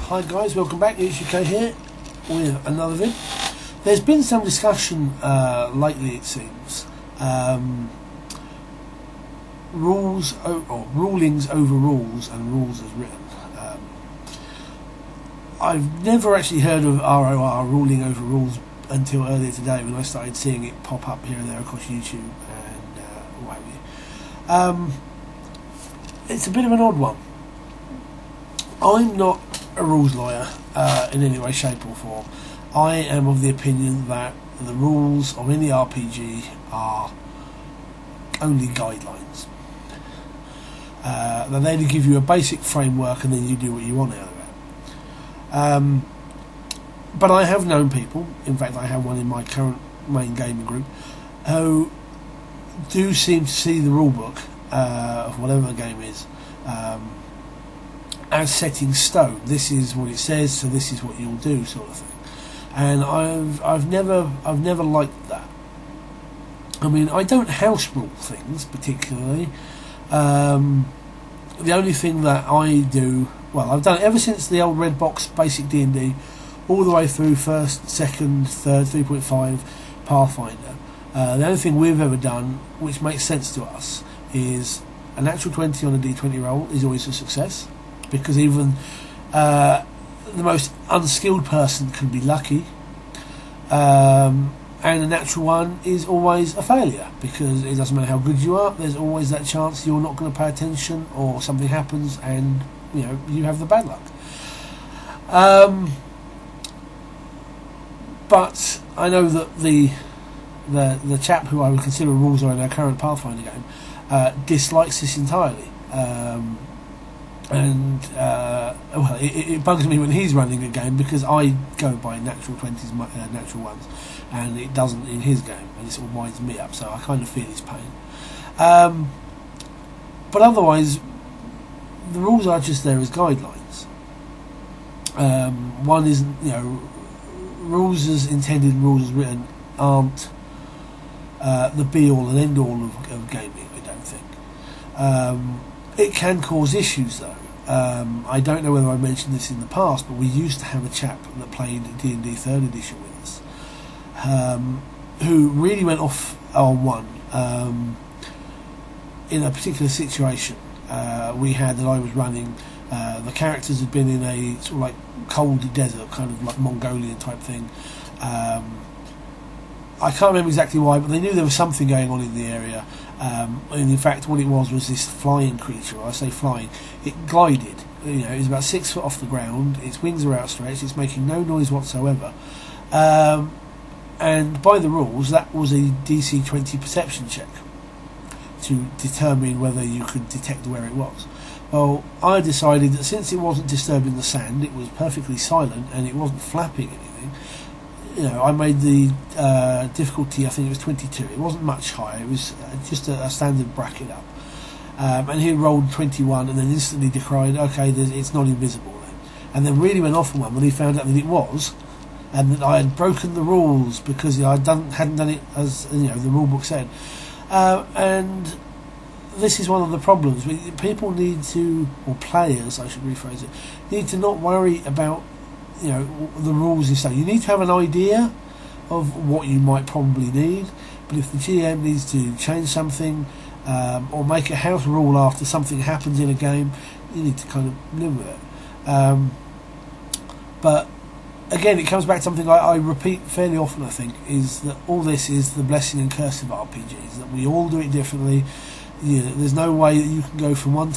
Hi guys, welcome back. It's UK here with another vid. There's been some discussion lately, it seems, rulings over rules and rules as written. I've never actually heard of RoR, ruling over rules, until earlier today when I started seeing it pop up here and there across YouTube and what have you. It's a bit of an odd one. I'm not a rules lawyer in any way, shape or form. I am of the opinion that the rules of any RPG are only guidelines. They're there to give you a basic framework and then you do what you want out of it. But I have known people, in fact I have one in my current main gaming group, who do seem to see the rulebook of whatever the game is as set in stone. This is what it says, so this is what you'll do, sort of thing. And I've never liked that. I mean, I don't house rule things particularly. The only thing that I do, well, I've done it ever since the old red box basic D&D, all the way through first, second, third, 3.5 Pathfinder. The only thing we've ever done, which makes sense to us, is a natural 20 on a D20 roll is always a success, because even the most unskilled person can be lucky, and a natural one is always a failure, because it doesn't matter how good you are, there's always that chance you're not going to pay attention or something happens and you have the bad luck. But I know that the chap who I would consider a rules lawyer in our current Pathfinder game dislikes this entirely. Well, it bugs me when he's running a game, because I go by natural 20s, natural ones, and it doesn't in his game, and it sort of winds me up, so I kind of feel his pain. But otherwise, the rules are just there as guidelines. One isn't, rules as intended and rules as written aren't the be-all and end-all of gaming, I don't think. It can cause issues though. I don't know whether I mentioned this in the past, but we used to have a chap that played D&D 3rd edition with us, who really went off on one in a particular situation we had that I was running. The characters had been in a sort of like cold desert, kind of like Mongolian type thing. I can't remember exactly why, but they knew there was something going on in the area. And in fact, what it was this flying creature. I say flying. It glided. It was about 6 foot off the ground. Its wings are outstretched. It's making no noise whatsoever. And by the rules, that was a DC 20 perception check to determine whether you could detect where it was. Well, I decided that since it wasn't disturbing the sand, it was perfectly silent, and it wasn't flapping anything. I made the difficulty, I think it was 22. It wasn't much higher. It was just a standard bracket up. And he rolled 21 and then instantly decried, okay, it's not invisible then. And then really went off on one when he found out that it was, and that I had broken the rules because I hadn't done it as the rule book said. And this is one of the problems. People need to, or players, I should rephrase it, need to not worry about the rules you say. You need to have an idea of what you might probably need, but if the GM needs to change something or make a house rule after something happens in a game, you need to kind of live with it. But again, it comes back to something I repeat fairly often, I think, is that all this is the blessing and curse of RPGs, that we all do it differently. There's no way that you can go from one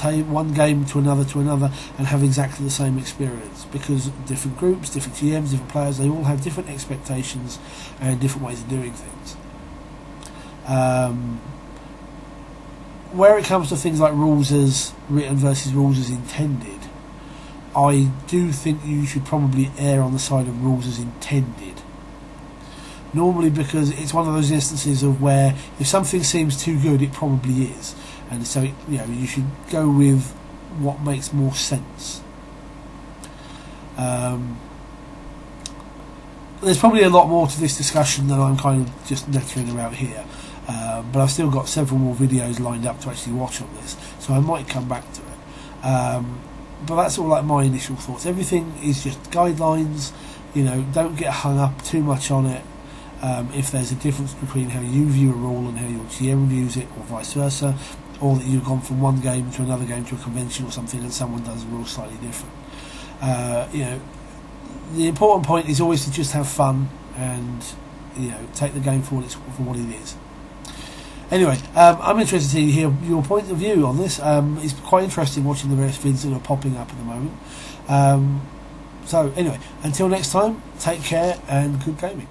game to another and have exactly the same experience, because different groups, different GMs, different players, they all have different expectations and different ways of doing things. Where it comes to things like rules as written versus rules as intended, I do think you should probably err on the side of rules as intended. Normally, because it's one of those instances of where if something seems too good, it probably is, and so you should go with what makes more sense. There's probably a lot more to this discussion than I'm kind of just nattering about here, but I've still got several more videos lined up to actually watch on this, so I might come back to it. But that's all like my initial thoughts. Everything is just guidelines. Don't get hung up too much on it. If there's a difference between how you view a rule and how your GM views it, or vice versa, or that you've gone from one game to another game to a convention or something, and someone does a rule slightly different. The important point is always to just have fun and take the game for what it is. Anyway, I'm interested to hear your point of view on this. It's quite interesting watching the various vids that are popping up at the moment. So anyway, until next time, take care and good gaming.